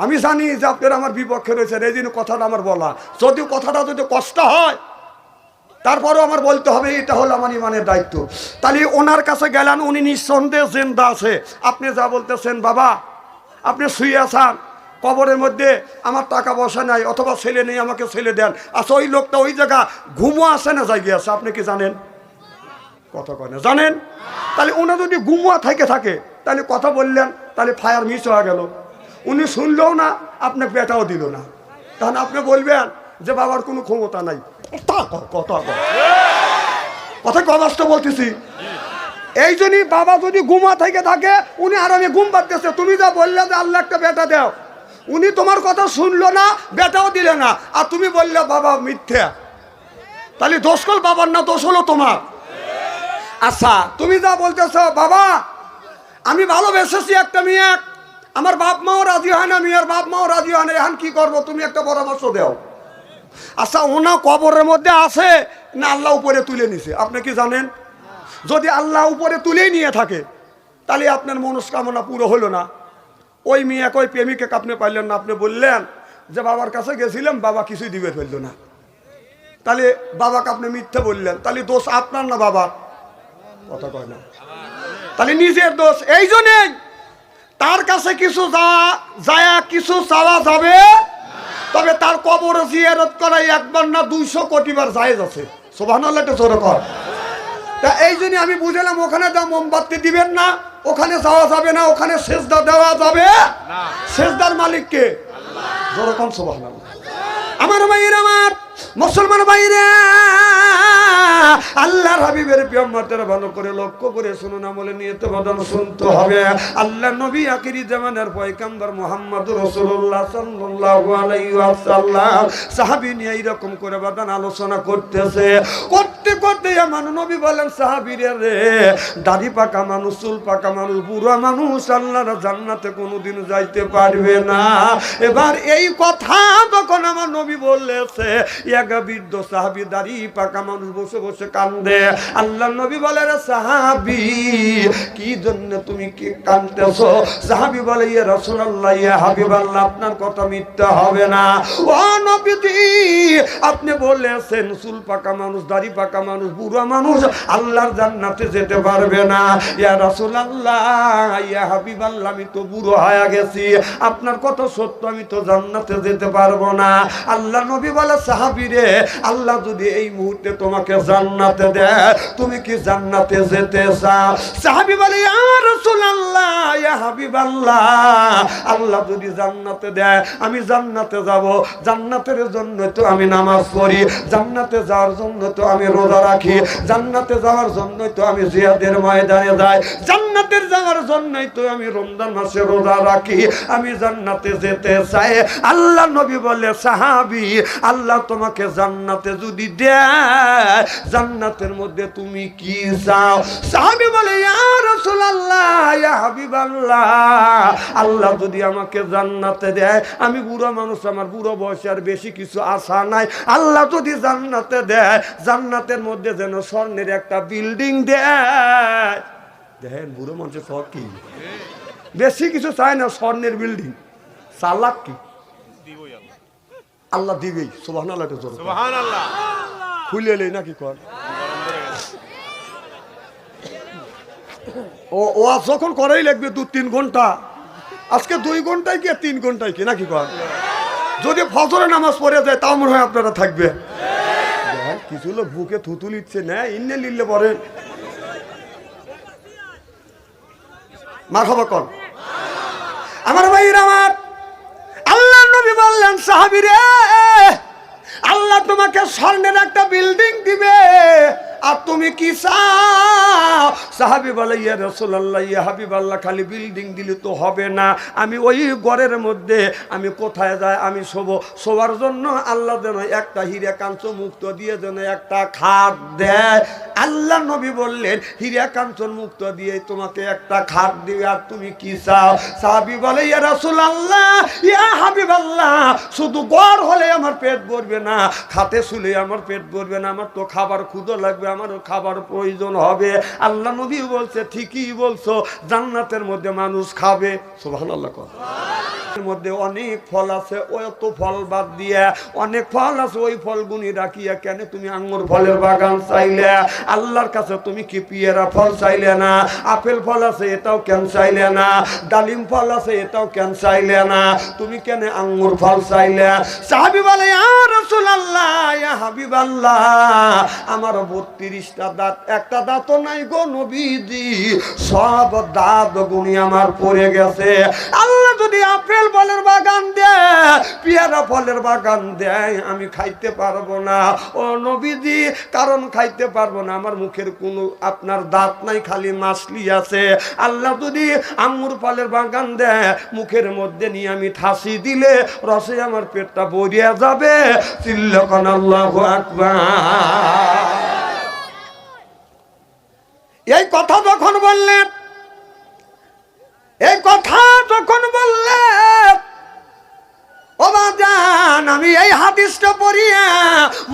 আমি জানি যে আপনারা আমার বিপক্ষে রয়েছেন, এই জন্য কথাটা আমার বলা। যদিও কথাটা যদি কষ্ট হয় তারপরেও আমার বলতে হবে, এটা হলো আমার ইমানের দায়িত্ব। তাহলে ওনার কাছে গেলেন, উনি নিঃসন্দেহে জিন্দা আছে। আপনি যা বলতেছেন বাবা আপনি শুয়ে আছেন কবরের মধ্যে, আমার টাকা পয়সা নাই অথবা ছেলে নেই, আমাকে ছেলে দেন। আচ্ছা ওই লোকটা ওই জায়গা ঘুমো আসে না জায়গায় আছে, আপনি কি জানেন? কথা কয় না, জানেন? তাহলে উনি যদি ঘুমোয়া থাকে তাহলে কথা বললেন, তাহলে ফায়ার মিস হয়ে গেল। উনি শুনলেও না, আপনি পেটাও দিল না, তখন আপনি বলবেন যে বাবার কোনো ক্ষমতা নাই। কথা কষ্ট বলতেছি। এই জন্যই বাবা যদি ঘুমা থাকে উনি আরামে ঘুম পাচ্ছে। তুমি যা বললে যে আল্লাহ একটা বেটা দাও, উনি তোমার কথা শুনলো না, বেটাও দিলে না, আর তুমি বললে বাবা মিথ্যা। তাহলে দোষ কল বাবার না, দোষ হলো তোমার। আচ্ছা তুমি যা বলতেছ বাবা আমি ভালোবেসেছি একটা মেয়ে, আমার বাপ মাও রাজি হয় না, মেয়ের বাপ মাও রাজি হয় না, এখন কি করবো? তুমি একটা পরামর্শ দাও। আচ্ছা ওনা কবরের মধ্যে আছে না আল্লাহ উপরে তুলে নিছে, আপনি কি জানেন? যদি আল্লাহ উপরে তুলেই নিয়ে থাকে তাহলে আপনার মনস্কামনা পুরো হলো না। ওই মেয়ে ওই প্রেমিকে আপনি পাইলেন না, আপনি বললেন যে বাবার কাছে গেছিলাম, বাবা কিছুই দিবে ফেললো না, তাহলে বাবাকে আপনি মিথ্যে বললেন, তাহলে দোষ আপনার না বাবার? কথা কয় না, তাহলে নিজের দোষ। এই জন্যই তার কাছে কিছু যায় কিছু চাওয়া যাবে, তবে তার কবর জিয়ারত করাই একবার না 200 কোটি বার জায়েজ আছে। সুবহানাল্লাহ তো জোরে কর। তা এই জন্য আমি বুঝলাম ওখানে যা মোমবাতি দিবেন না, ওখানে যাওয়া যাবে না, ওখানে সেজদা দেওয়া যাবে না। সেজদার মালিক কে? আল্লাহ। জোরে কর সুবহানাল্লাহ। আমার ভাইরা, আমার মুসলমান ভাইরা, আল্লাহর হাবিবের পিয়ম্মারদের ভালো করে লক্ষ্য করে শুনুন, আমলে নিয়ত বদন শুনতে হবে। আল্লাহ নবী আখিরি জামানার পয়গম্বর মুহাম্মদুর রাসূলুল্লাহ সাল্লাল্লাহু আলাইহি ওয়াসাল্লাম সাহাবী নিয়ে এইরকম করে বদন আলোচনা করতেছে। করতে আমার নবী বলেন সাহাবীরা রে, দাড়ি পাকা মানুষ, চুল পাকা মানুষ, বুড়া মানুষ আল্লাহর জান্নাতে কোনোদিন যাইতে পারবে না। এবার এই কথা যখন আমার নবী বলেছে, এক বৃদ্ধ সাহাবী দাড়ি পাকা মানুষ বসে বসে কান্দে। আল্লাহ নবী বলে রে সাহাবী কি জন্য তুমি কি কাঁদতেছো? সাহাবী বলে ইয়া রাসূলুল্লাহ, ইয়া হাবিবাল্লাহ, আপনার কথা মিথ্যা হবে না। ও নবীজি আপনি বলেছেন চুল পাকা মানুষ, দাড়ি পাকা মানুষ, বুড়া মানুষ আল্লাহর জান্নাতে যেতে পারবে না। ইয়া রাসূলুল্লাহ, ইয়া হাবিবাল্লাহ, আমি তো বুড়ো হয়ে গেছি, আপনার কথা সত্য, আমি তো জান্নাতে যেতে পারবো না। আল্লাহ নবী বলে সাহাবী রে, আল্লাহ যদি এই মুহূর্তে তোমাকে জান্নাতে দেয়, তুমি কি জান্নাতে যেতে চাও? সাহাবী বলে ইয়া রাসূলুল্লাহ, ইয়া হাবিবাল্লাহ, আল্লাহ যদি জান্নাতে দেয় আমি জান্নাতে যাব। জান্নাতের জন্য তো আমি নামাজ পড়ি, জান্নাতে যাওয়ার জন্য তো আমি রোজা রাখি, জান্নাতে যাওয়ার জন্যই তো আমি জিহাদের ময়দানে যাই, জান্নাতের যাওয়ার জন্যই তো আমি রমজান মাসে রোজা রাখি, আমি জান্নাতে যেতে চাই। আল্লাহ নবী বলে সাহাবী আল্লাহ তোমাকে জান্নাতে যদি দেয়, জান্নাতের মধ্যে তুমি কি চাও? সাহাবী বলে ইয়া রাসূলুল্লাহ, ইয়া হাবিবাল্লাহ, আল্লাহ যদি আমাকে জান্নাতে দেয়, আমি বুড়া মানুষ, আমার বুড়ো বয়সে আর বেশি কিছু আশা নাই, আল্লাহ যদি জান্নাতে দেয়, জান্নাতের মধ্যে যেন স্বর্ণের একটা বিল্ডিং দেয়। দেখেন বুড়ো মানুষের শখ কি, বেশি কিছু চায় না, স্বর্ণের বিল্ডিং। চালাক কি আল্লাহ দিবেই। সুবহানাল্লাহ, সুবহানাল্লাহ। খুলে এলেই নাকি কর ও যখন করাই লাগবে 2-3 ঘন্টা, আজকে 2 ঘন্টায় কি 3 ঘন্টায় কি নাকি কর। যদি ফজরে নামাজ পড়ে যায় তাও মনে হয় আপনারা থাকবে। কিছু লোক বুকে থুতু লিখছে না, ইন্নে লিখলে পরে মারহাবা কর। আমার ভাইরা, আমার আল্লাহ নবী বললেন সাহাবী রে, আল্লাহ তোমাকে স্বর্ণের একটা বিল্ডিং দিবে, আর তুমি কি চাও? সাহাবী বলে ইয়া রাসূলুল্লাহ, ইয়া হাবিবাল্লাহ, খালি বিল্ডিং দিলে তো হবে না, আমি ওই ঘরের মধ্যে আমি কোথায় যাই, আমি শোবার জন্য আল্লাহ যেন একটা হীরা কাঞ্চন মুক্ত দিয়ে যেন একটা খাট দেয়। আল্লাহ নবী বললেন হীরা কাঞ্চন মুক্ত দিয়ে তোমাকে একটা খাট দিবে, আর তুমি কি চাও? সাহাবী বলে ইয়া রাসূলুল্লাহ, ইয়া হাবিবাল্লাহ, শুধু ঘর হলে আমার পেট ভরবে না, খাটে শুলে আমার পেট ভরবে না, আমার তো খাবার ক্ষুধা লাগবে, আমারও খাবার প্রয়োজন হবে। আল্লাহ নবী নবী বলছে ঠিকই বলছো, জান্নাতের মধ্যে মানুষ খাবে। সুবহানাল্লাহ। এর মধ্যে অনেক ফল আছে, ওই তো ফল বাদ দিয়ে অনেক ফল আছে, ওই ফলগুনি রাখিয়া কেন তুমি আঙ্গুর ফলের বাগান চাইলে? আল্লাহর কাছে তুমি কি পেয়ারা ফল চাইলে না? আপেল ফল আছে এটাও কেন চাইলে না? ডালিম ফল আছে এটাও কেন চাইলে না? তুমি কেন আঙ্গুর ফল চাইলে? সাহাবী বলে ইয়া রাসূলুল্লাহ, ইয়া হাবিবাল্লাহ, আমার 32টা দাঁত, একটা দাঁতও নাই গো নবীজি, সব দাঁত গুনি আমার পড়ে গেছে। আল্লাহ যদি আপেল ফলের বাগান দেয়, পেয়ারা ফলের বাগান দেয়, আমি খাইতে পারবো না ও নবীজি। কারণ খাইতে পারবো না, আমার মুখের কোনো আপনার দাঁত নাই, খালি মাছলি আছে। আল্লাহ যদি আঙ্গুর ফলের বাগান দেয়, মুখের মধ্যে নিয়ে আমি ঠাসি দিলে রসে আমার পেটটা ভরিয়া যাবে। চিল্লাকান আল্লাহু আকবার। এই কথা যখন বললেন, এই কথা যখন বললেন, ও বাজান, আমি এই হাদিসটা পড়িয়া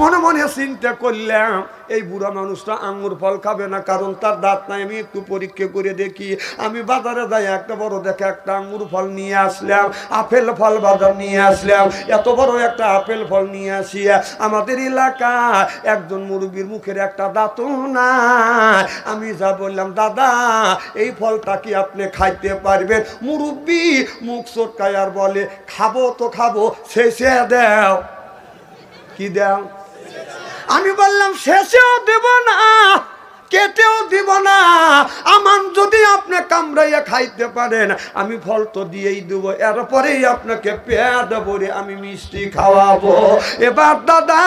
মনে মনে চিন্তা করলাম, এই বুড়া মানুষটা আঙ্গুর ফল খাবে না, কারণ তার দাঁত নাই। আমি একটু পরীক্ষা করে দেখি। আমি বাজারে যাই, একটা বড় দেখে একটা আঙ্গুর ফল নিয়ে আসলাম, আপেল ফল বাজার নিয়ে আসলাম। এত বড় একটা আপেল ফল নিয়ে আসিয়া আমাদের এলাকায় একজন মুরব্বীর মুখের একটা দাঁতও নাই। আমি যা বললাম, দাদা এই ফলটা কি আপনি খাইতে পারবেন? মুরব্বী মুখ চটকায় আর বলে, খাবো তো খাবো, শেষে দাও। কি দাও? আমি বললাম শেষেও দেব না, কেটেও দিব না, আমান যদি আপনি কামড়াইয়া খাইতে পারেন আমি ফল তো দিয়েই দেবো, এরপরেই আপনাকে পেট ভরে আমি মিষ্টি খাওয়াবো। এবার দাদা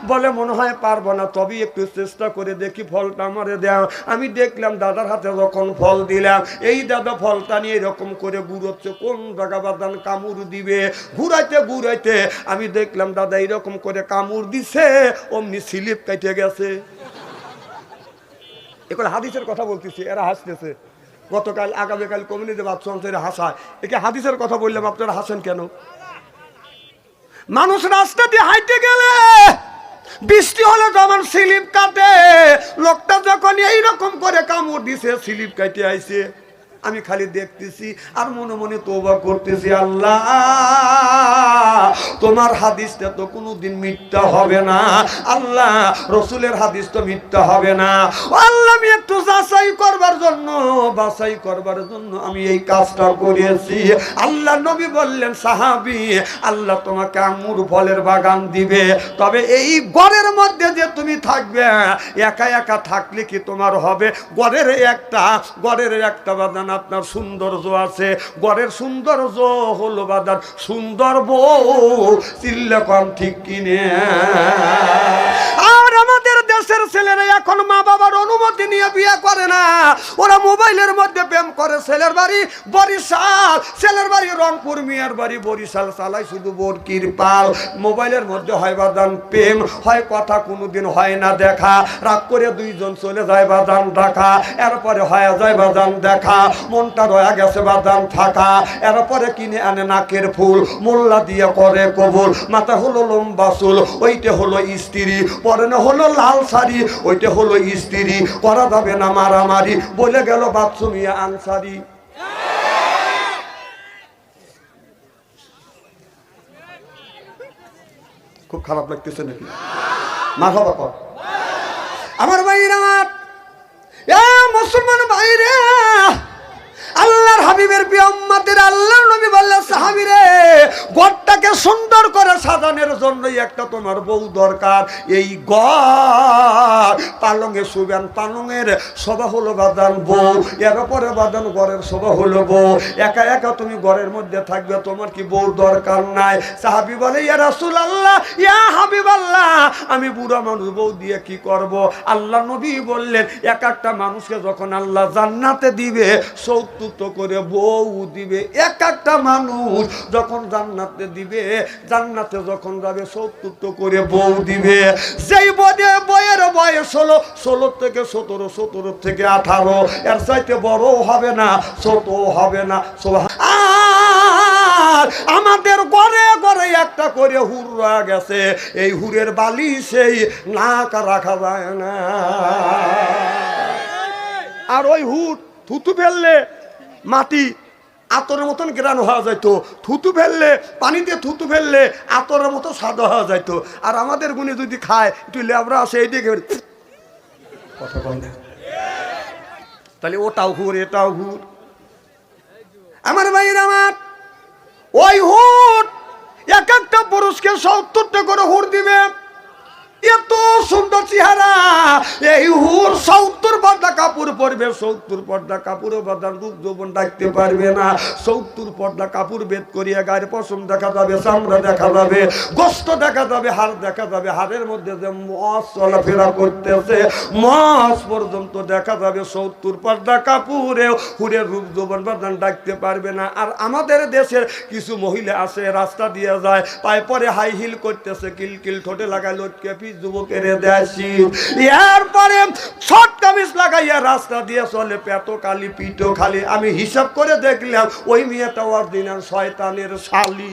বলে মনে হয় পারবো না, তবে একটু চেষ্টা করে দেখি, ফলটা আমারে দাও। আমি দেখলাম দাদার হাতে যখন ফল দিলাম, এই দাদা ফলটা নিয়ে এরকম করে ঘুরোচ্ছে, কোন জায়গা বাদান কামড় দিবে। ঘুরাইতে ঘুরাইতে আমি দেখলাম দাদা এরকম করে কামড় দিছে, অমনি স্লিপ কেটে গেছে। এখন হাদিসের কথা বলতেছি, এরা হাসতেছে। গতকাল আগামীকাল কমিউনিটি বাচ্চা এরা হাসায়। একে হাদিসের কথা বললাম, আপনারা হাসেন কেন? মানুষ রাস্তা দিয়ে হাইটে গেলে বৃষ্টি হলে যেমন স্লিপ কাটে, লোকটা যখন এইরকম করে কামড় দিছে, স্লিপ কাটে আইছে। আমি খালি দেখতেছি আর মনে মনে তওবা করতেছি, আল্লাহ তোমার হাদিসটা তো কোনোদিন মিথ্যা হবে না, আল্লাহ রসুলের হাদিস তো মিথ্যা হবে না। আল্লাহ আমি একটু যাচাই করবার জন্য আমি এই কাজটা করেছি। আল্লাহ নবী বললেন, সাহাবী আল্লাহ তোমাকে আঙ্গুর ফলের বাগান দিবে, তবে এই ঘরের মধ্যে যে তুমি থাকবে, একা একা থাকলে কি তোমার হবে? ঘরের একটা বাদান আপনার সৌন্দর্য আছে, ঘরের সৌন্দর্য হলো বাদান সুন্দর বউ। চিল্লা কম ঠিক কিনে? আর আমাদের দেশের ছেলেরা এখন মা বাবার অনুমতি নিয়ে বিয়ে করে না, ওরা মোবাইলের মধ্যে প্রেম করে। ছেলের বাড়ি বরিশাল, ছেলের বাড়ি রংপুর, মেয়ের বাড়ি বরিশাল, চালাই শুধু বরকির পাল। মোবাইলের মধ্যে হয় বাদান প্রেম, হয় কথা, কোনোদিন হয় না দেখা। রাগ করে দুইজন চলে যায় বাদান ঢাকা, এরপরে হয়ে যায় বাদান দেখা, মনটা রয়ে গেছে বাদান ফাঁকা। এরপরে কিনে আনে নাকের ফুল, মোল্লা দিয়ে করে কবুল। মাথা হলো লম্বা চুল, ওইটা হলো স্ত্রী, পরনে হলো লাল শাড়ি, ওইটা হলো স্ত্রী। করা যাবে না মারামারি, বলে গেল বাচ্চুমিয়া আনসারি। খুব খারাপ লাগতেছে নাকি? মারহাবা কর আমার ভাইরা, মুসলমান ভাইরে, আল্লাহর হাবিবের প্রিয় উম্মতের আল্লাহর নবী বললেন, সাহাবীরে ঘরটাকে সুন্দর করে সাজানোর জন্যই একটা তোমার বউ দরকার। এই ঘর পালঙে শুবেন, পালঙের শোভা হলো বাদান বউ, এর উপরে বাদান ঘরের শোভা হলো বউ। একা একা তুমি ঘরের মধ্যে থাকবে, তোমার কি বউ দরকার নাই? সাহাবী বলে, ইয়া রাসূলুল্লাহ, ইয়া হাবিবাল্লাহ, আমি বুড়া মানুষ, বউ দিয়ে কি করব? আল্লাহ নবী বললেন, এক একটা মানুষকে যখন আল্লাহ জান্নাতে দিবে 70 করে বউ দিবে। এক একটা মানুষ যখন জান্নাতে দিবে, জান্নাতে যখন যাবে 70 করে বউ দিবে। যেই বইয়ের বয়স হলো 16 থেকে 17, 17 থেকে 18, এর চাইতে বড় হবে না, ছোট হবে না। আর আমাদের ঘরে ঘরে একটা করে হুর রয়ে গেছে, এই হুরের বালি সেই নাক রাখা যায় না। আর ওই হুট থুতু ফেললে মাটি আতরের মতন গ্রান হওয়া যাইতো, থুতু ফেললে পানিতে থুতু ফেললে আতরের মতো সাদা হওয়া যাইতো। আর আমাদের গুণে যদি খায় একটু লেবরা আসে এই দিকে কথা বল না, তাহলে ওটাও হুর এটাও হুর। আমার ভাইয়ের আমার ওই হুট এক একটা পুরুষকে 70টা করে হুর দিবে। এত সুন্দর চেহারা, এই হুর 70 পর্দা কাপড় পরবে, 70 পর্দা কাপড় বাদান রূপ যৌবন ডাকতে পারবে না। 70 পর্দা কাপড় বেদ করিয়া গায়ের পশম দেখা যাবে, চামড়া দেখা যাবে, গোস্ত দেখা যাবে, হাড় দেখা যাবে। হাড়ের মধ্যে যে মস চলাফেরা করতেছে মস পর্যন্ত দেখা যাবে। 70 পর্দা কাপড়ে হুরের রূপ যৌবন বাদান ডাকতে পারবে না। আর আমাদের দেশের কিছু মহিলা আছে রাস্তা দিয়ে যায়, পায়ে পরে হাই হিল করতেছে, কিলকিল ঠোঁটে লাগায় লটকে যুবকের দেশি, এরপরে শর্ট কামিজ লাগাইয়া রাস্তা দিয়ে চলে, পেট খালি পিঠো খালি। আমি হিসাব করে দেখলাম ওই মেয়েটা অরিজিনাল শয়তানের শালি।